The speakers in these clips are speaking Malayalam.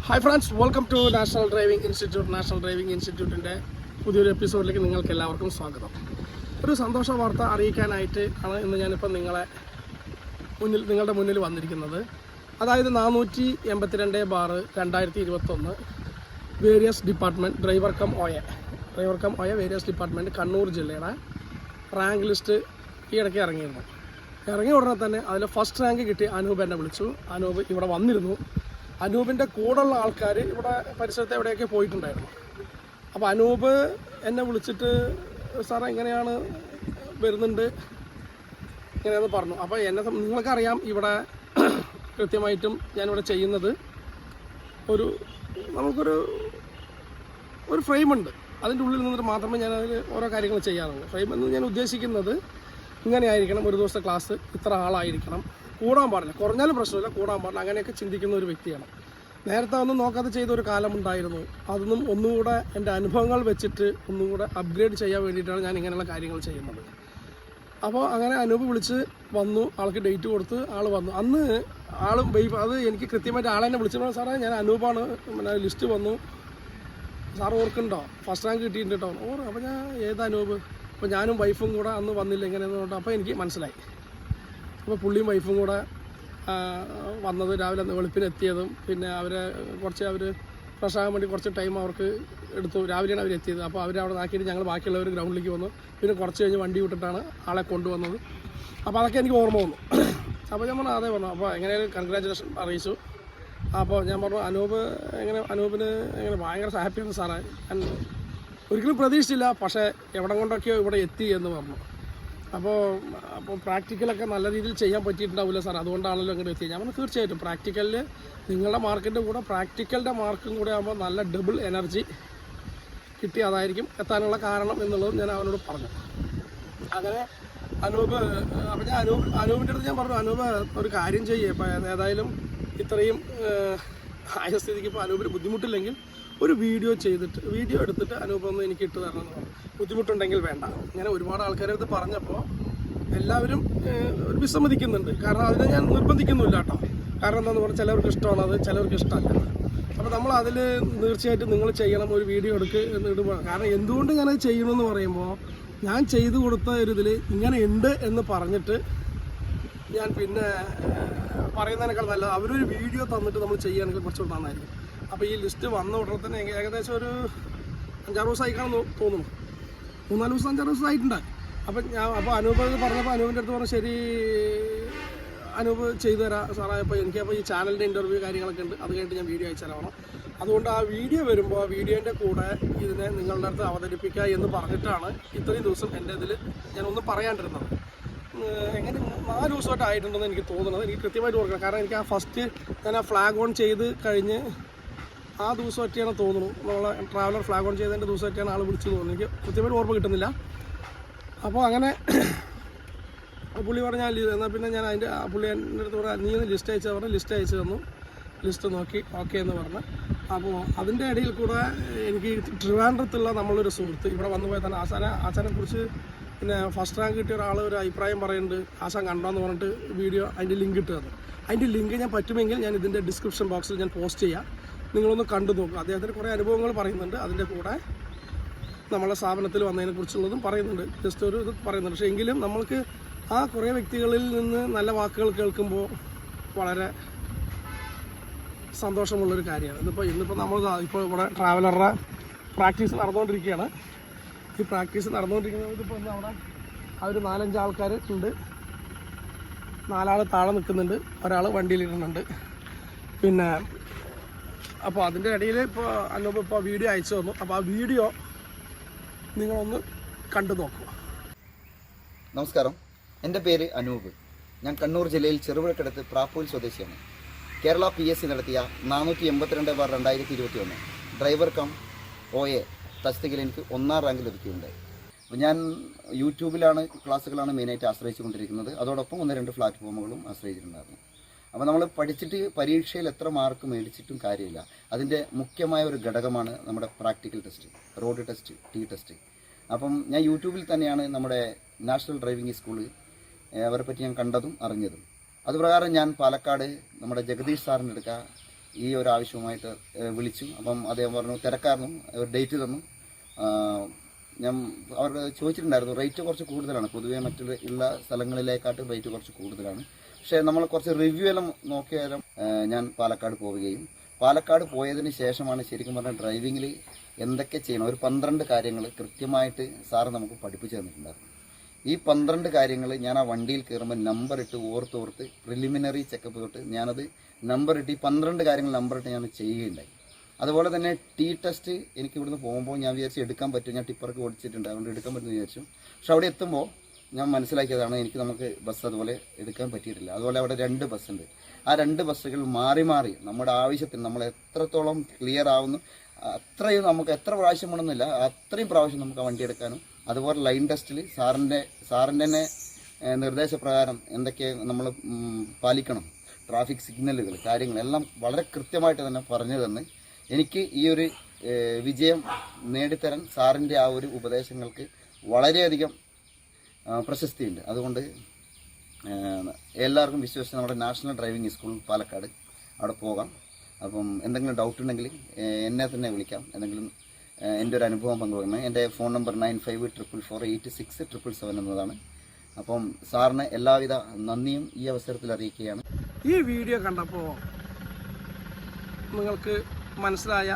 Hi friends, welcome to national driving ഇൻസ്റ്റിറ്റ്യൂട്ടിൻ്റെ പുതിയൊരു എപ്പിസോഡിലേക്ക് നിങ്ങൾക്ക് എല്ലാവർക്കും സ്വാഗതം. ഒരു സന്തോഷ വാർത്ത അറിയിക്കാനായിട്ട് ആണ് ഇന്ന് ഞാനിപ്പോൾ നിങ്ങളുടെ മുന്നിൽ വന്നിരിക്കുന്നത്. അതായത് 482/2021 വേരിയസ് ഡിപ്പാർട്ട്മെൻറ്റ് ഡ്രൈവർ കം ഒയ വേരിയസ് ഡിപ്പാർട്ട്മെൻറ്റ് കണ്ണൂർ ജില്ലയുടെ റാങ്ക് ലിസ്റ്റ് ഈ ഇടയ്ക്ക് ഇറങ്ങിയ ഉടനെ തന്നെ അതിൽ ഫസ്റ്റ് റാങ്ക് കിട്ടി അനൂപ് എന്നെ വിളിച്ചു. അനൂപ് ഇവിടെ വന്നിരുന്നു. അനൂപിൻ്റെ കൂടെയുള്ള ആൾക്കാർ ഇവിടെ പരിസരത്ത് എവിടെയൊക്കെ പോയിട്ടുണ്ടായിരുന്നു. അപ്പോൾ അനൂപ് എന്നെ വിളിച്ചിട്ട് സാറേ ഇങ്ങനെയാണ് വരുന്നുണ്ട് ഇങ്ങനെയെന്ന് പറഞ്ഞു. അപ്പോൾ നിങ്ങൾക്കറിയാം ഇവിടെ കൃത്യമായിട്ടും ഞാനിവിടെ ചെയ്യുന്നത് നമുക്കൊരു ഫ്രെയിമുണ്ട്. അതിൻ്റെ ഉള്ളിൽ നിന്നിട്ട് മാത്രമേ ഞാനതിൽ ഓരോ കാര്യങ്ങൾ ചെയ്യാറുള്ളൂ. ഫ്രെയിം എന്ന് ഞാൻ ഉദ്ദേശിക്കുന്നത് ഇങ്ങനെ ആയിരിക്കണം, ഒരു ദിവസത്തെ ക്ലാസ് ഇത്ര ആളായിരിക്കണം, കൂടാൻ പാടില്ല, കുറഞ്ഞാലും പ്രശ്നമില്ല, കൂടാൻ പാടില്ല, അങ്ങനെയൊക്കെ ചിന്തിക്കുന്ന ഒരു വ്യക്തിയാണ്. നേരത്തെ ഒന്നും നോക്കാതെ ചെയ്തൊരു കാലമുണ്ടായിരുന്നു. അതൊന്നും ഒന്നുകൂടെ എൻ്റെ അനുഭവങ്ങൾ വെച്ചിട്ട് ഒന്നുകൂടെ അപ്ഗ്രേഡ് ചെയ്യാൻ വേണ്ടിയിട്ടാണ് ഞാൻ ഇങ്ങനെയുള്ള കാര്യങ്ങൾ ചെയ്യുന്നത്. അപ്പോൾ അങ്ങനെ അനൂപ് വിളിച്ച് വന്നു, ആൾക്ക് ഡേറ്റ് കൊടുത്ത് ആൾ വന്നു. അന്ന് ആളും അത് എനിക്ക് കൃത്യമായിട്ട് ആളെന്നെ വിളിച്ചപ്പോൾ സാറേ ഞാൻ അനൂപാണ്, ലിസ്റ്റ് വന്നു, സാർ ഓർക്കുന്നുണ്ടോ, ഫസ്റ്റ് റാങ്ക് കിട്ടിയിട്ടുണ്ട് കേട്ടോ. അപ്പോൾ ഞാൻ ഏത് അനൂപ്? അപ്പോൾ ഞാനും വൈഫും കൂടെ അന്ന് വന്നില്ല ഇങ്ങനെയെന്ന് പറഞ്ഞിട്ട് അപ്പോൾ എനിക്ക് മനസ്സിലായി. അപ്പോൾ പുള്ളിയും വൈഫും കൂടെ വന്നത് രാവിലെ വെളുപ്പിനെത്തിയതും പിന്നെ അവർ ഫ്രഷ് ആകാൻ വേണ്ടി കുറച്ച് ടൈം അവർക്ക് എടുത്തു. രാവിലെയാണ് അവരെത്തിയത്. അപ്പോൾ അവരവിടെ ആക്കിയിട്ട് ഞങ്ങൾ ബാക്കിയുള്ളവർ ഗ്രൗണ്ടിലേക്ക് വന്നു. പിന്നെ കുറച്ച് കഴിഞ്ഞ് വണ്ടി വിട്ടിട്ടാണ് ആളെ കൊണ്ടുവന്നത്. അപ്പോൾ അതൊക്കെ എനിക്ക് ഓർമ്മ വന്നു. അപ്പോൾ ഞാൻ പറഞ്ഞു അതേ പറഞ്ഞു. അപ്പോൾ എങ്ങനെയായാലും കൺഗ്രാജുലേഷൻ അറിയിച്ചു. അപ്പോൾ ഞാൻ പറഞ്ഞു അനൂപിന് ഭയങ്കര ഹാപ്പിയാണ് സാറേ, ഞാൻ ഒരിക്കലും പ്രതീക്ഷിച്ചില്ല, പക്ഷേ എവിടെ കൊണ്ടൊക്കെയോ ഇവിടെ എത്തി എന്ന് പറഞ്ഞു. അപ്പോൾ പ്രാക്ടിക്കലൊക്കെ നല്ല രീതിയിൽ ചെയ്യാൻ പറ്റിയിട്ടുണ്ടാവില്ല സാർ, അതുകൊണ്ടാണല്ലോ ഇങ്ങനെ എത്തിയത്. ഞാൻ പറഞ്ഞു തീർച്ചയായിട്ടും പ്രാക്ടിക്കലിൽ നിങ്ങളുടെ മാർക്കിൻ്റെ കൂടെ പ്രാക്ടിക്കലിൻ്റെ മാർക്കും കൂടെ ആകുമ്പോൾ നല്ല ഡബിൾ എനർജി കിട്ടി, അതായിരിക്കും എത്താനുള്ള കാരണം എന്നുള്ളതും ഞാൻ അവനോട് പറഞ്ഞു. അങ്ങനെ അനൂപിൻ്റെ അടുത്ത് ഞാൻ പറഞ്ഞു, അനൂപ് ഒരു കാര്യം ചെയ്യേ, ഇപ്പോൾ ഏതായാലും ഇത്രയും ആയ സ്ഥിതിക്ക് ഇപ്പോൾ അനൂപിന് ബുദ്ധിമുട്ടില്ലെങ്കിൽ ഒരു വീഡിയോ എടുത്തിട്ട് അനൂപൊന്ന് എനിക്ക് ഇട്ട് തരണം എന്ന് പറഞ്ഞു. ബുദ്ധിമുട്ടുണ്ടെങ്കിൽ വേണ്ട. ഇങ്ങനെ ഒരുപാട് ആൾക്കാരടുത്ത് പറഞ്ഞപ്പോൾ എല്ലാവരും വിസമ്മതിക്കുന്നുണ്ട്. കാരണം അതിനെ ഞാൻ നിർബന്ധിക്കുന്നില്ല കേട്ടോ. കാരണം എന്താണെന്ന് പറഞ്ഞാൽ ചിലവർക്ക് ഇഷ്ടമാണത്, ചിലവർക്ക് ഇഷ്ടമല്ല. അപ്പോൾ നമ്മൾ അതിൽ തീർച്ചയായിട്ടും നിങ്ങൾ ചെയ്യണം, ഒരു വീഡിയോ എന്ന് ഇടുമ്പോൾ. കാരണം എന്തുകൊണ്ട് ഞാനത് ചെയ്യണമെന്ന് പറയുമ്പോൾ ഞാൻ ചെയ്തു കൊടുത്ത ഒരു ഇതിൽ ഇങ്ങനെ ഉണ്ട് എന്ന് പറഞ്ഞിട്ട് ഞാൻ പിന്നെ പറയുന്നതിനേക്കാൾ നല്ലത് അവരൊരു വീഡിയോ തന്നിട്ട് നമ്മൾ ചെയ്യുകയാണെങ്കിൽ കുറച്ചുകൂടി നന്നായിരിക്കും. അപ്പോൾ ഈ ലിസ്റ്റ് വന്ന ഉടനെ തന്നെ ഏകദേശം ഒരു 5-6 ദിവസം ആയിക്കാണെന്ന് തോന്നുന്നു. 3-4 ദിവസം 5-6 ദിവസം ആയിട്ടുണ്ട്. അപ്പോൾ അനൂപ് പറഞ്ഞപ്പോൾ അനൂപിൻ്റെ അടുത്ത് പറഞ്ഞു ശരി അനൂപ് ചെയ്തു തരാം സാറേ. അപ്പോൾ എനിക്കപ്പോൾ ഈ ചാനലിൻ്റെ ഇൻ്റർവ്യൂ കാര്യങ്ങളൊക്കെ ഉണ്ട്, അത് കഴിഞ്ഞിട്ട് ഞാൻ വീഡിയോ അയച്ചു തരാം. അതുകൊണ്ട് ആ വീഡിയോ വരുമ്പോൾ ആ വീഡിയോൻ്റെ കൂടെ ഇതിനെ നിങ്ങളുടെ അടുത്ത് അവതരിപ്പിക്കുക എന്ന് പറഞ്ഞിട്ടാണ് ഇത്രയും ദിവസം എൻ്റെ ഇതിൽ ഞാനൊന്നും പറയാണ്ടിരുന്നത്. എങ്ങനെ 4 ദിവസമായിട്ട് ആയിട്ടുണ്ടെന്ന് എനിക്ക് തോന്നുന്നത്. എനിക്ക് കൃത്യമായിട്ട് ഓർക്കണം, കാരണം എനിക്ക് ഞാൻ ആ ഫ്ലാഗ് ഓൺ ചെയ്ത് കഴിഞ്ഞ് ആ ദിവസം ഒറ്റയാണ് തോന്നുന്നു, നമ്മളെ ട്രാവലർ ഫ്ലാഗ് ഓൺ ചെയ്തതിൻ്റെ ദിവസം ഒറ്റയാണ് ആൾ വിളിച്ചു തോന്നുന്നു. എനിക്ക് കൃത്യമായിട്ട് ഓർമ്മ കിട്ടുന്നില്ല. അപ്പോൾ അങ്ങനെ പുള്ളി പറഞ്ഞാൽ എന്നാൽ പിന്നെ ഞാൻ പുള്ളി എൻ്റെ അടുത്ത് പറയാം നീ ഒന്ന് ലിസ്റ്റ് അയച്ചു തന്നു. ലിസ്റ്റ് നോക്കി ഓക്കെ എന്ന് പറഞ്ഞ്. അപ്പോൾ അതിൻ്റെ ഇടയിൽ കൂടെ എനിക്ക് ട്രിവാൻഡ്രത്തുള്ള നമ്മളൊരു സുഹൃത്ത് ഇവിടെ വന്നു പോയാൽ തന്നെ ആശാനെ കുറിച്ച് പിന്നെ ഫസ്റ്റ് റാങ്ക് കിട്ടിയ ഒരാൾ ഒരു അഭിപ്രായം പറയുന്നുണ്ട്, ആശാൻ കണ്ടോന്ന് പറഞ്ഞിട്ട് വീഡിയോ അതിൻ്റെ ലിങ്ക് ഇട്ട് തന്നു. അതിൻ്റെ ലിങ്ക് ഞാൻ പറ്റുമെങ്കിൽ ഞാൻ ഇതിൻ്റെ ഡിസ്ക്രിപ്ഷൻ ബോക്സിൽ ഞാൻ പോസ്റ്റ് ചെയ്യാം, നിങ്ങളൊന്ന് കണ്ടു നോക്കുക. അദ്ദേഹത്തിന് കുറേ അനുഭവങ്ങൾ പറയുന്നുണ്ട്, അതിൻ്റെ കൂടെ നമ്മളെ സ്ഥാപനത്തിൽ വന്നതിനെക്കുറിച്ചുള്ളതും പറയുന്നുണ്ട്, ജസ്റ്റ് ഒരു ഇത് പറയുന്നുണ്ട്. പക്ഷേ എങ്കിലും നമ്മൾക്ക് ആ കുറേ വ്യക്തികളിൽ നിന്ന് നല്ല വാക്കുകൾ കേൾക്കുമ്പോൾ വളരെ സന്തോഷമുള്ളൊരു കാര്യമാണ്. ഇന്നിപ്പോൾ നമ്മൾ ഇവിടെ ട്രാവലറുടെ പ്രാക്ടീസ് നടന്നുകൊണ്ടിരിക്കുകയാണ്. ഈ പ്രാക്ടീസ് നടന്നുകൊണ്ടിരിക്കുന്നത് ഇതിപ്പോൾ അവിടെ ഒരു 4-5 ആൾക്കാർ ഉണ്ട്. 4 ആൾ താഴെ നിൽക്കുന്നുണ്ട്, ഒരാൾ വണ്ടിയിലിടുന്നുണ്ട്. പിന്നെ അപ്പോൾ അതിൻ്റെ ഇടയിൽ ഇപ്പോൾ അനൂപ് വീഡിയോ അയച്ചു തന്നു. അപ്പോൾ ആ വീഡിയോ നിങ്ങളൊന്ന് കണ്ടു നോക്കുക. നമസ്കാരം, എൻ്റെ പേര് അനൂപ്. ഞാൻ കണ്ണൂർ ജില്ലയിൽ ചെറുപുഴക്കടുത്ത് പ്രാപ്പൂൽ സ്വദേശിയാണ്. കേരള PSC നടത്തിയ 482/2021 ഡ്രൈവർ കം OA തസ്തികയിൽ എനിക്ക് 1ാം റാങ്ക് ലഭിക്കുകയുണ്ടായി. അപ്പോൾ ഞാൻ യൂട്യൂബിലാണ് ക്ലാസ്സുകളാണ് മെയിനായിട്ട് ആശ്രയിച്ചുകൊണ്ടിരിക്കുന്നത്. അതോടൊപ്പം 1-2 പ്ലാറ്റ്ഫോമുകളും ആശ്രയിച്ചിട്ടുണ്ടായിരുന്നു. അപ്പോൾ നമ്മൾ പഠിച്ചിട്ട് പരീക്ഷയിൽ എത്ര മാർക്ക് മേടിച്ചിട്ടും കാര്യമില്ല. അതിൻ്റെ മുഖ്യമായ ഒരു ഘടകമാണ് നമ്മുടെ practical test, road test, test. അപ്പം ഞാൻ യൂട്യൂബിൽ തന്നെയാണ് നമ്മുടെ നാഷണൽ ഡ്രൈവിംഗ് സ്കൂൾ അവരെ പറ്റി ഞാൻ കണ്ടതും അറിഞ്ഞതും. അതുപ്രകാരം ഞാൻ പാലക്കാട് നമ്മുടെ ജഗദീഷ് സാറിൻ്റെ അടുക്ക ഈ ഒരു ആവശ്യവുമായിട്ട് വിളിച്ചു. അപ്പം അദ്ദേഹം പറഞ്ഞു തിരക്കായിരുന്നു, ഒരു ഡേറ്റ് തന്നു. ഞാൻ അവർക്ക് ചോദിച്ചിട്ടുണ്ടായിരുന്നു, റേറ്റ് കുറച്ച് കൂടുതലാണ്, പൊതുവേ മറ്റുള്ള സ്ഥലങ്ങളിലേക്കാട്ട് റേറ്റ് കുറച്ച് കൂടുതലാണ്. പക്ഷേ നമ്മൾ കുറച്ച് റിവ്യൂ എല്ലാം നോക്കിയാലും ഞാൻ പാലക്കാട് പോവുകയും പാലക്കാട് പോയതിന് ശേഷമാണ് ശരിക്കും പറഞ്ഞാൽ ഡ്രൈവിങ്ങിൽ എന്തൊക്കെ ചെയ്യണം, ഒരു 12 കാര്യങ്ങൾ കൃത്യമായിട്ട് സാറ് നമുക്ക് പഠിപ്പിച്ചു തന്നിട്ടുണ്ടായിരുന്നു. ഈ 12 കാര്യങ്ങൾ ഞാൻ ആ വണ്ടിയിൽ കയറുമ്പോൾ നമ്പർ ഇട്ട് ഓർത്തോർത്ത് പ്രിലിമിനറി ചെക്കപ്പ് തൊട്ട് ഞാനത് നമ്പർ ഇട്ട് ഈ 12 കാര്യങ്ങൾ നമ്പർ ഇട്ട് ഞാൻ ചെയ്യുകയുണ്ടായി. അതുപോലെ തന്നെ ടി ടെസ്റ്റ് എനിക്ക് ഇവിടുന്ന് പോകുമ്പോൾ ഞാൻ വിചാരിച്ചു എടുക്കാൻ പറ്റും, ഞാൻ ടിപ്പറൊക്കെ ഓടിച്ചിട്ടുണ്ട്, അതുകൊണ്ട് എടുക്കാൻ പറ്റുമെന്ന് വിചാരിച്ചു. പക്ഷെ അവിടെ എത്തുമ്പോൾ ഞാൻ മനസ്സിലാക്കിയതാണ് നമുക്ക് ബസ് അതുപോലെ എടുക്കാൻ പറ്റിയിട്ടില്ല. അതുപോലെ അവിടെ 2 ബസ്സുണ്ട്. ആ 2 ബസ്സുകൾ മാറി മാറി നമ്മുടെ ആവശ്യത്തിന് നമ്മൾ എത്രത്തോളം ക്ലിയർ ആവുന്നു അത്രയും നമുക്ക് എത്ര പ്രാവശ്യം വേണമെന്നില്ല അത്രയും പ്രാവശ്യം നമുക്ക് ആ വണ്ടി എടുക്കാനും, അതുപോലെ ലൈൻ ടെസ്റ്റിൽ സാറിൻ്റെ തന്നെ നിർദ്ദേശപ്രകാരം എന്തൊക്കെ നമ്മൾ പാലിക്കണം, ട്രാഫിക് സിഗ്നലുകൾ കാര്യങ്ങളെല്ലാം വളരെ കൃത്യമായിട്ട് തന്നെ പറഞ്ഞു തന്ന് എനിക്ക് ഈ ഒരു വിജയം നേടിത്തരാൻ സാറിൻ്റെ ആ ഒരു ഉപദേശങ്ങൾക്ക് വളരെയധികം പ്രശസ്തിയുണ്ട്. അതുകൊണ്ട് എല്ലാവർക്കും വിശ്വസിച്ച് നമ്മുടെ നാഷണൽ ഡ്രൈവിംഗ് സ്കൂൾ പാലക്കാട് അവിടെ പോകാം. അപ്പം എന്തെങ്കിലും ഡൗട്ട് ഉണ്ടെങ്കിൽ എന്നെ തന്നെ വിളിക്കാം, എന്തെങ്കിലും എൻ്റെ ഒരു അനുഭവം പങ്കുവയ്ക്കണം. എൻ്റെ ഫോൺ നമ്പർ 9544486777 എന്നതാണ്. അപ്പം സാറിന് എല്ലാവിധ നന്ദിയും ഈ അവസരത്തിൽ അറിയിക്കുകയാണ്. ഈ വീഡിയോ കണ്ടപ്പോൾ നിങ്ങൾക്ക് മനസ്സിലായ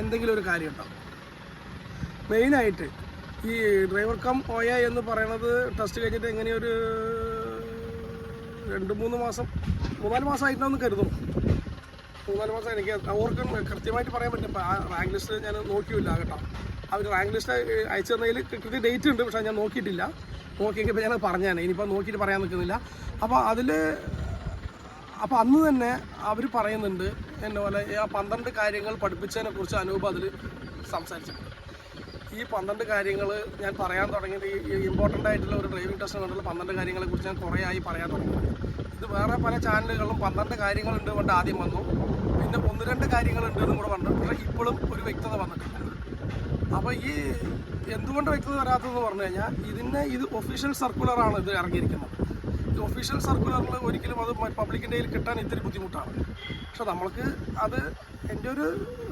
എന്തെങ്കിലും ഒരു കാര്യം ഉണ്ടാവും. മെയിനായിട്ട് ഈ ഡ്രൈവർ കം OA എന്ന് പറയുന്നത് ടെസ്റ്റ് കഴിഞ്ഞിട്ട് എങ്ങനെയൊരു 2-3 മാസം 3-4 മാസമായിട്ടാണെന്ന് കരുതും. 3-4 മാസം എനിക്ക് ഓർക്കും കൃത്യമായിട്ട് പറയാൻ പറ്റും. ഇപ്പോൾ ആ റാങ്ക് ലിസ്റ്റ് ഞാൻ നോക്കിയില്ല കേട്ടോ. അവർ റാങ്ക് ലിസ്റ്റ് അയച്ചു തന്നതിൽ കൃത്യ ഡേറ്റ് ഉണ്ട്, പക്ഷേ ഞാൻ നോക്കിയിട്ടില്ല. നോക്കിയെങ്കിൽ ഞാൻ പറഞ്ഞാണ്, ഇനിയിപ്പോൾ നോക്കിയിട്ട് പറയാൻ നിൽക്കുന്നില്ല. അപ്പോൾ അന്ന് തന്നെ അവർ പറയുന്നുണ്ട് എന്നെ പോലെ ആ 12 കാര്യങ്ങൾ പഠിപ്പിച്ചതിനെ കുറിച്ച് അനൂപ് അതിൽ സംസാരിച്ചിട്ടുണ്ട്. ഈ 12 കാര്യങ്ങൾ ഞാൻ പറയാൻ തുടങ്ങിയത് ഈ ഇമ്പോർട്ടൻ്റ് ആയിട്ടുള്ള ഒരു ഡ്രൈവിംഗ് ടെസ്റ്റ് കൊണ്ടുള്ള 12 കാര്യങ്ങളെക്കുറിച്ച് ഞാൻ കുറേ ആയി പറയാൻ തുടങ്ങിയത്. ഇത് വേറെ പല ചാനലുകളിലും 12 കാര്യങ്ങളുണ്ട് കൊണ്ട് ആദ്യം വന്നു, പിന്നെ 1-2 കാര്യങ്ങളുണ്ട് എന്നും കൂടെ പറഞ്ഞു. പക്ഷേ ഇപ്പോഴും ഒരു വ്യക്തത വന്നിട്ടില്ല. അപ്പോൾ ഈ എന്തുകൊണ്ട് വ്യക്തത വരാത്തതെന്ന് പറഞ്ഞു കഴിഞ്ഞാൽ ഇത് ഒഫീഷ്യൽ സർക്കുലറാണ് ഇത് ഇറങ്ങിയിരിക്കുന്നത്. ഈ ഒഫീഷ്യൽ സർക്കുലറിൽ ഒരിക്കലും അത് പബ്ലിക്കിൻ്റെ കയ്യിൽ കിട്ടാൻ ഇത്തിരി ബുദ്ധിമുട്ടാണ്. പക്ഷെ നമ്മൾക്ക് അത് എൻ്റെ ഒരു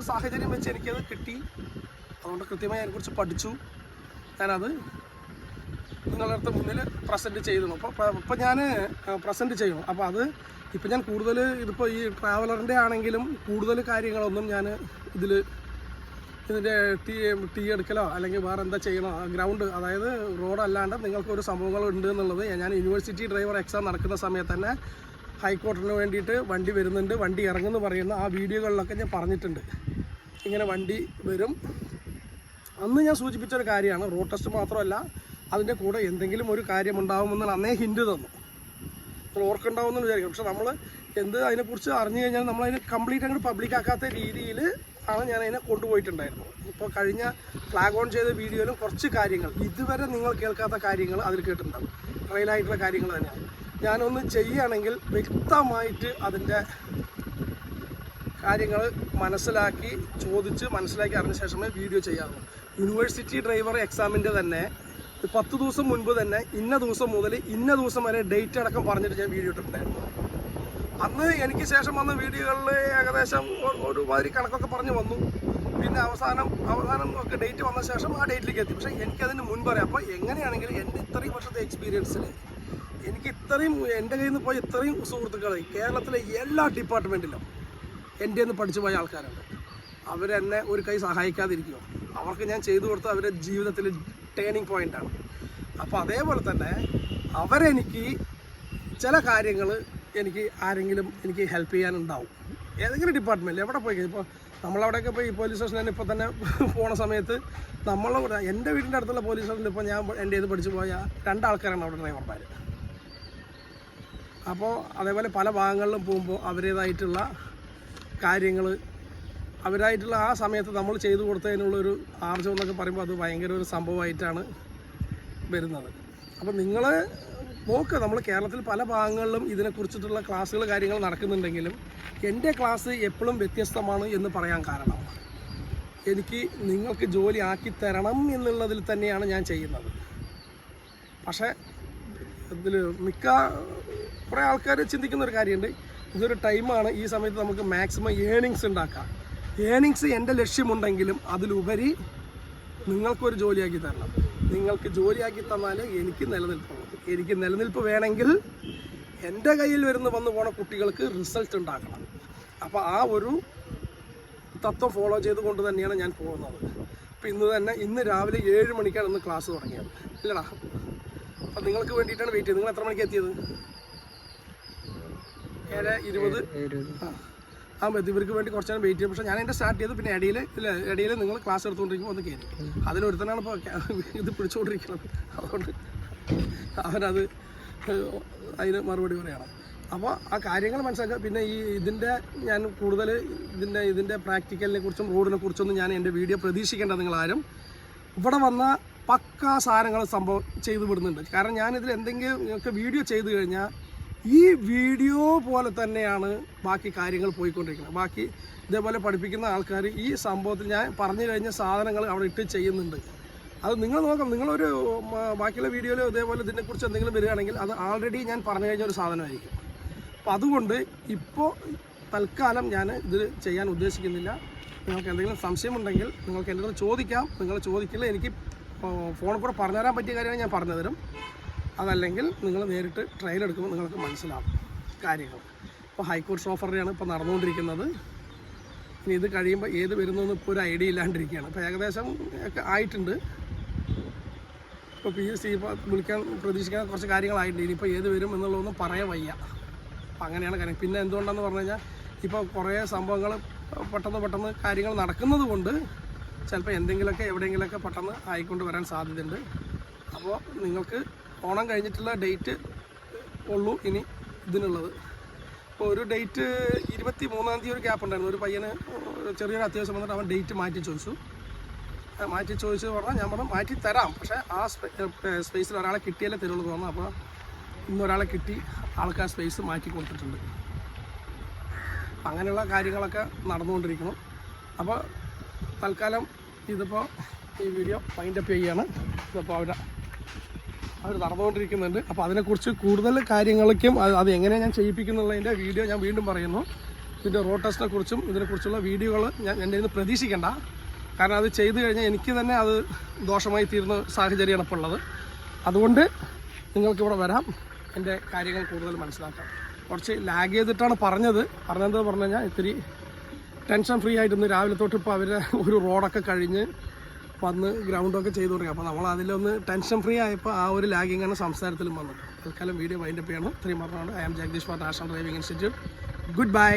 സാഹചര്യം വെച്ച് എനിക്കത് കിട്ടി. അതുകൊണ്ട് കൃത്യമായി അതിനെക്കുറിച്ച് പഠിച്ചു, ഞാനത് നിങ്ങളുടെ അടുത്ത് മുന്നിൽ പ്രസൻറ്റ് ചെയ്തു. അപ്പോൾ ഞാൻ പ്രസൻറ്റ് ചെയ്യണം. അപ്പോൾ അത് ഇപ്പം ഞാൻ കൂടുതൽ ഇതിപ്പോൾ ഈ ട്രാവലറിൻ്റെ ആണെങ്കിലും കൂടുതൽ കാര്യങ്ങളൊന്നും ഞാൻ ഇതിൻ്റെ ടീ എടുക്കലോ അല്ലെങ്കിൽ വേറെ എന്താ ചെയ്യണോ, ഗ്രൗണ്ട് അതായത് റോഡല്ലാണ്ട് നിങ്ങൾക്കൊരു സംഭവങ്ങളുണ്ട് എന്നുള്ളത് ഞാൻ യൂണിവേഴ്സിറ്റി ഡ്രൈവർ എക്സാം നടക്കുന്ന സമയത്ത് തന്നെ ഹൈക്കോടതിന് വേണ്ടിയിട്ട് വണ്ടി വരുന്നുണ്ട്, വണ്ടി ഇറങ്ങുമെന്ന് പറയുന്ന ആ വീഡിയോകളിലൊക്കെ ഞാൻ പറഞ്ഞിട്ടുണ്ട്. ഇങ്ങനെ വണ്ടി വരും. അന്ന് ഞാൻ സൂചിപ്പിച്ചൊരു കാര്യമാണ്, റോഡ് ടെസ്റ്റ് മാത്രമല്ല അതിൻ്റെ കൂടെ എന്തെങ്കിലും ഒരു കാര്യം ഉണ്ടാകുമെന്ന് അന്നേ ഹിൻഡ് തന്നു. നമ്മൾ ഓർക്കുണ്ടാവുമെന്ന് വിചാരിക്കും. പക്ഷെ നമ്മൾ അതിനെക്കുറിച്ച് അറിഞ്ഞു കഴിഞ്ഞാൽ നമ്മളതിന് കംപ്ലീറ്റ് അങ്ങോട്ട് പബ്ലിക്കാക്കാത്ത രീതിയിൽ ആണ് ഞാൻ അതിനെ കൊണ്ടുപോയിട്ടുണ്ടായിരുന്നു. ഇപ്പോൾ കഴിഞ്ഞ ഫ്ലാഗ് ഓൺ ചെയ്ത വീഡിയോയിലും കുറച്ച് കാര്യങ്ങൾ ഇതുവരെ നിങ്ങൾ കേൾക്കാത്ത കാര്യങ്ങൾ അതിൽ കേട്ടിട്ടുണ്ടാവും. ട്രെയിലായിട്ടുള്ള കാര്യങ്ങൾ തന്നെയാണ്. ഞാനൊന്ന് ചെയ്യുകയാണെങ്കിൽ വ്യക്തമായിട്ട് അതിൻ്റെ കാര്യങ്ങൾ മനസ്സിലാക്കി അറിഞ്ഞ ശേഷമേ വീഡിയോ ചെയ്യാറുള്ളൂ. യൂണിവേഴ്സിറ്റി ഡ്രൈവർ എക്സാമിൻ്റെ തന്നെ 10 ദിവസം മുൻപ് തന്നെ ഇന്ന ദിവസം മുതൽ ഇന്ന ദിവസം വരെ ഡേറ്റ് അടക്കം പറഞ്ഞിട്ട് ഞാൻ വീഡിയോ ഇട്ടിട്ടുണ്ടായിരുന്നു. അന്ന് എനിക്ക് ശേഷം വന്ന വീഡിയോകളിൽ ഏകദേശം ഒരുമാതിരി കണക്കൊക്കെ പറഞ്ഞു വന്നു. പിന്നെ അവസാനം ഒക്കെ ഡേറ്റ് വന്ന ശേഷം ആ ഡേറ്റിലേക്ക് എത്തി. പക്ഷേ എനിക്കതിന് മുൻപ് അറിയാം. അപ്പോൾ എങ്ങനെയാണെങ്കിലും എൻ്റെ ഇത്രയും വർഷത്തെ എക്സ്പീരിയൻസിൽ എനിക്ക് എൻ്റെ കയ്യിൽ നിന്ന് പോയ ഇത്രയും സുഹൃത്തുക്കൾ കേരളത്തിലെ എല്ലാ ഡിപ്പാർട്ട്മെൻറ്റിലും എൻ്റെ നിന്ന് പഠിച്ചു പോയ ആൾക്കാരുണ്ട്. അവരെന്നെ ഒരു കൈ സഹായിക്കാതിരിക്കുമോ? അവർക്ക് ഞാൻ ചെയ്തു കൊടുത്ത അവരുടെ ജീവിതത്തിൽ ടേണിംഗ് പോയിൻ്റാണ്. അപ്പോൾ അതേപോലെ തന്നെ അവരെനിക്ക് ചില കാര്യങ്ങൾ ആരെങ്കിലും എനിക്ക് ഹെൽപ്പ് ചെയ്യാനുണ്ടാവും. ഏതെങ്കിലും ഡിപ്പാർട്ട്മെൻറ്റിൽ എവിടെ പോയി കഴിഞ്ഞാൽ ഇപ്പോൾ നമ്മളവിടെയൊക്കെ ഇപ്പോൾ ഈ പോലീസ് സ്റ്റേഷനിൽ ഇപ്പോൾ തന്നെ പോണ സമയത്ത് എൻ്റെ വീടിൻ്റെ അടുത്തുള്ള പോലീസ് സ്റ്റേഷനിൽ ഇപ്പോൾ ഞാൻ എൻ്റെ ഇത് പഠിച്ചു പോയ 2 ആൾക്കാരാണ് അവിടെ ഡ്രൈവർമാർ. അപ്പോൾ അതേപോലെ പല ഭാഗങ്ങളിലും പോകുമ്പോൾ അവരുടേതായിട്ടുള്ള കാര്യങ്ങൾ അവരായിട്ടുള്ള ആ സമയത്ത് നമ്മൾ ചെയ്തു കൊടുത്തതിനുള്ളൊരു ആർജവം എന്നൊക്കെ പറയുമ്പോൾ അത് ഭയങ്കര ഒരു സംഭവമായിട്ടാണ് വരുന്നത്. അപ്പോൾ നിങ്ങൾ നോക്കുക, നമ്മൾ കേരളത്തിൽ പല ഭാഗങ്ങളിലും ഇതിനെക്കുറിച്ചിട്ടുള്ള ക്ലാസ്സുകൾ കാര്യങ്ങൾ നടക്കുന്നുണ്ടെങ്കിലും എൻ്റെ ക്ലാസ് എപ്പോഴും വ്യത്യസ്തമാണ് എന്ന് പറയാൻ കാരണം എനിക്ക് നിങ്ങൾക്ക് ജോലി ആക്കി തരണം എന്നുള്ളതിൽ തന്നെയാണ് ഞാൻ ചെയ്യുന്നത്. പക്ഷേ ഇതിൽ കുറേ ആൾക്കാർ ചിന്തിക്കുന്നൊരു കാര്യമുണ്ട്, ഇതൊരു ടൈമാണ്. ഈ സമയത്ത് നമുക്ക് മാക്സിമം ഏണിങ്സ് ഉണ്ടാക്കാം. ഏണിങ്സ് എൻ്റെ ലക്ഷ്യമുണ്ടെങ്കിലും അതിലുപരി നിങ്ങൾക്കൊരു ജോലിയാക്കി തരണം. നിങ്ങൾക്ക് ജോലിയാക്കി തന്നാലേ എനിക്ക് നിലനിൽപ്പുള്ളൂ. എനിക്ക് നിലനിൽപ്പ് വേണമെങ്കിൽ എൻ്റെ കയ്യിൽ വന്നു പോണ കുട്ടികൾക്ക് റിസൾട്ട് ഉണ്ടാക്കണം. അപ്പോൾ ആ ഒരു തത്വം ഫോളോ ചെയ്തുകൊണ്ട് തന്നെയാണ് ഞാൻ പോകുന്നത്. അപ്പോൾ ഇന്ന് രാവിലെ 7 മണിക്കാണ് ഇന്ന് ക്ലാസ് തുടങ്ങിയത്. ഇല്ലടാ, അപ്പം നിങ്ങൾക്ക് വേണ്ടിയിട്ടാണ് വെയിറ്റ് ചെയ്തത്. നിങ്ങൾ എത്ര മണിക്ക് എത്തിയത്? 7:20 ആ മതി. ഇവർക്ക് വേണ്ടി കുറച്ച് നേരം വെയിറ്റ് ചെയ്തു. പക്ഷേ ഞാൻ എൻ്റെ സ്റ്റാർട്ട് ചെയ്തു. പിന്നെ ഇടയിൽ നിങ്ങൾ ക്ലാസ് എടുത്തുകൊണ്ടിരിക്കുമ്പോൾ ഒന്ന് കയറി. അതിലൊരുത്തനാണ് ഇപ്പോൾ ഇത് പിടിച്ചുകൊണ്ടിരിക്കുന്നത്. അതുകൊണ്ട് അവനത് അതിന് മറുപടി പറയണം. അപ്പോൾ ആ കാര്യങ്ങൾ മനസ്സിലാക്കുക. പിന്നെ ഞാൻ കൂടുതൽ ഇതിൻ്റെ പ്രാക്ടിക്കലിനെ കുറിച്ചും റോഡിനെ കുറിച്ചൊന്നും ഞാൻ എൻ്റെ വീഡിയോ പ്രതീക്ഷിക്കേണ്ട. നിങ്ങളാരും ഇവിടെ വന്ന പക്കാ സാധനങ്ങൾ സംഭവം ചെയ്തു വിടുന്നുണ്ട്. കാരണം ഞാനിതിൽ എന്തെങ്കിലും നിങ്ങൾക്ക് വീഡിയോ ചെയ്തു കഴിഞ്ഞാൽ ഈ വീഡിയോ പോലെ തന്നെയാണ് ബാക്കി കാര്യങ്ങൾ പോയിക്കൊണ്ടിരിക്കുന്നത്. ബാക്കി ഇതേപോലെ പഠിപ്പിക്കുന്ന ആൾക്കാർ ഈ സംഭവത്തിൽ ഞാൻ പറഞ്ഞു കഴിഞ്ഞ സാധനങ്ങൾ അവിടെ ഇട്ട് ചെയ്യുന്നുണ്ട്. അത് നിങ്ങൾ നോക്കാം. നിങ്ങളൊരു ബാക്കിയുള്ള വീഡിയോയിൽ ഇതേപോലെ ഇതിനെക്കുറിച്ച് എന്തെങ്കിലും വരികയാണെങ്കിൽ അത് ആൾറെഡി ഞാൻ പറഞ്ഞു കഴിഞ്ഞ ഒരു സാധനമായിരിക്കും. അപ്പോൾ അതുകൊണ്ട് ഇപ്പോൾ തൽക്കാലം ഞാൻ ഇത് ചെയ്യാൻ ഉദ്ദേശിക്കുന്നില്ല. നിങ്ങൾക്ക് എന്തെങ്കിലും സംശയമുണ്ടെങ്കിൽ നിങ്ങൾക്ക് എൻ്റെ അടുത്ത് ചോദിക്കാം. നിങ്ങൾ ചോദിക്കില്ല, എനിക്ക് ഫോണിൽ കൂടെ പറഞ്ഞുതരാൻ പറ്റിയ കാര്യമാണ് ഞാൻ പറഞ്ഞു തരും. അതല്ലെങ്കിൽ നിങ്ങൾ നേരിട്ട് ട്രയൽ എടുക്കുമ്പോൾ നിങ്ങൾക്ക് മനസ്സിലാവും കാര്യങ്ങൾ. ഇപ്പോൾ ഹൈക്കോർട്ട് ഓഫറിനെയാണ് ഇപ്പോൾ നടന്നുകൊണ്ടിരിക്കുന്നത്. ഇനി ഇത് കഴിയുമ്പോൾ ഏത് വരുന്നതെന്ന് ഇപ്പോൾ ഒരു ഐഡിയ ഇല്ലാണ്ടിരിക്കുകയാണ്. ഇപ്പോൾ ഏകദേശം ഒക്കെ ആയിട്ടുണ്ട്. ഇപ്പോൾ PSC വിളിക്കാൻ പ്രതീക്ഷിക്കാൻ കുറച്ച് കാര്യങ്ങളായിട്ടുണ്ട്. ഇനിയിപ്പോൾ ഏത് വരും എന്നുള്ളതൊന്നും പറയാൻ വയ്യ. അപ്പോൾ അങ്ങനെയാണ് കാര്യം. പിന്നെ എന്തുകൊണ്ടാണെന്ന് പറഞ്ഞു കഴിഞ്ഞാൽ ഇപ്പോൾ കുറേ സംഭവങ്ങൾ പെട്ടെന്ന് കാര്യങ്ങൾ നടക്കുന്നത് കൊണ്ട് ചിലപ്പോൾ എന്തെങ്കിലുമൊക്കെ എവിടെയെങ്കിലുമൊക്കെ പെട്ടെന്ന് ആയിക്കൊണ്ട് വരാൻ സാധ്യതയുണ്ട്. അപ്പോൾ നിങ്ങൾക്ക് ഓണം കഴിഞ്ഞിട്ടുള്ള ഡേറ്റ് ഉള്ളൂ ഇനി ഇതിനുള്ളത്. ഇപ്പോൾ ഒരു ഡേറ്റ് 23-ാം തീയതി ഒരു ഗ്യാപ്പ് ഉണ്ടായിരുന്നു. ഒരു പയ്യന് ചെറിയൊരു അത്യാവശ്യം വന്നിട്ട് അവൻ ഡേറ്റ് മാറ്റി ചോദിച്ചു പറഞ്ഞാൽ ഞാൻ പറഞ്ഞു മാറ്റി തരാം, പക്ഷേ ആ സ്പേസിൽ ഒരാളെ കിട്ടിയാലേ തരുള്ളൂ തോന്നുന്നു. അപ്പോൾ ഇന്നൊരാളെ കിട്ടി, ആൾക്കാർ സ്പേസ് മാറ്റി കൊടുത്തിട്ടുണ്ട്. അങ്ങനെയുള്ള കാര്യങ്ങളൊക്കെ നടന്നുകൊണ്ടിരിക്കണം. അപ്പോൾ തൽക്കാലം ഇതിപ്പോൾ ഈ വീഡിയോ വൈൻഡപ്പ് ചെയ്യുകയാണ്. ഇതിപ്പോൾ അവർ നടന്നുകൊണ്ടിരിക്കുന്നുണ്ട്. അപ്പോൾ അതിനെക്കുറിച്ച് കൂടുതൽ കാര്യങ്ങൾക്കും അത് എങ്ങനെയാണ് ഞാൻ ചെയ്യിപ്പിക്കുന്നുള്ളതിൻ്റെ വീഡിയോ ഞാൻ വീണ്ടും പറയുന്നു. ഇതിൻ്റെ റോഡ് ടെസ്റ്റിനെ കുറിച്ചും ഇതിനെക്കുറിച്ചുള്ള വീഡിയോകൾ എൻ്റെ ഇന്ന് പ്രതീക്ഷിക്കേണ്ട. കാരണം അത് ചെയ്തു കഴിഞ്ഞാൽ എനിക്ക് തന്നെ അത് ദോഷമായി തീരുന്ന സാഹചര്യമാണ് ഇപ്പോൾ ഉള്ളത്. അതുകൊണ്ട് നിങ്ങൾക്കിവിടെ വരാം, എൻ്റെ കാര്യങ്ങൾ കൂടുതൽ മനസ്സിലാക്കാം. കുറച്ച് ലാഗ് ചെയ്തിട്ടാണ് പറഞ്ഞത് പറഞ്ഞു കഴിഞ്ഞാൽ ഇത്തിരി ടെൻഷൻ ഫ്രീ ആയിട്ട് ഇന്ന് രാവിലെ തൊട്ട് ഇപ്പോൾ അവർ ഒരു റോഡൊക്കെ കഴിഞ്ഞ് വന്ന് ഗ്രൗണ്ടൊക്കെ ചെയ്തു തുടങ്ങി. അപ്പോൾ നമ്മൾ അതിലൊന്ന് ടെൻഷൻ ഫ്രീ ആയപ്പോൾ ആ ഒരു ലാഗിങ്ങാണ് സംസാരത്തിലും വന്നത്. തൽക്കാലം വീഡിയോ വൈൻഡപ്പ് ചെയ്യണം. ഇത്രയും പറഞ്ഞുകൊണ്ട് I am Jagadish for national driving institute. Good by.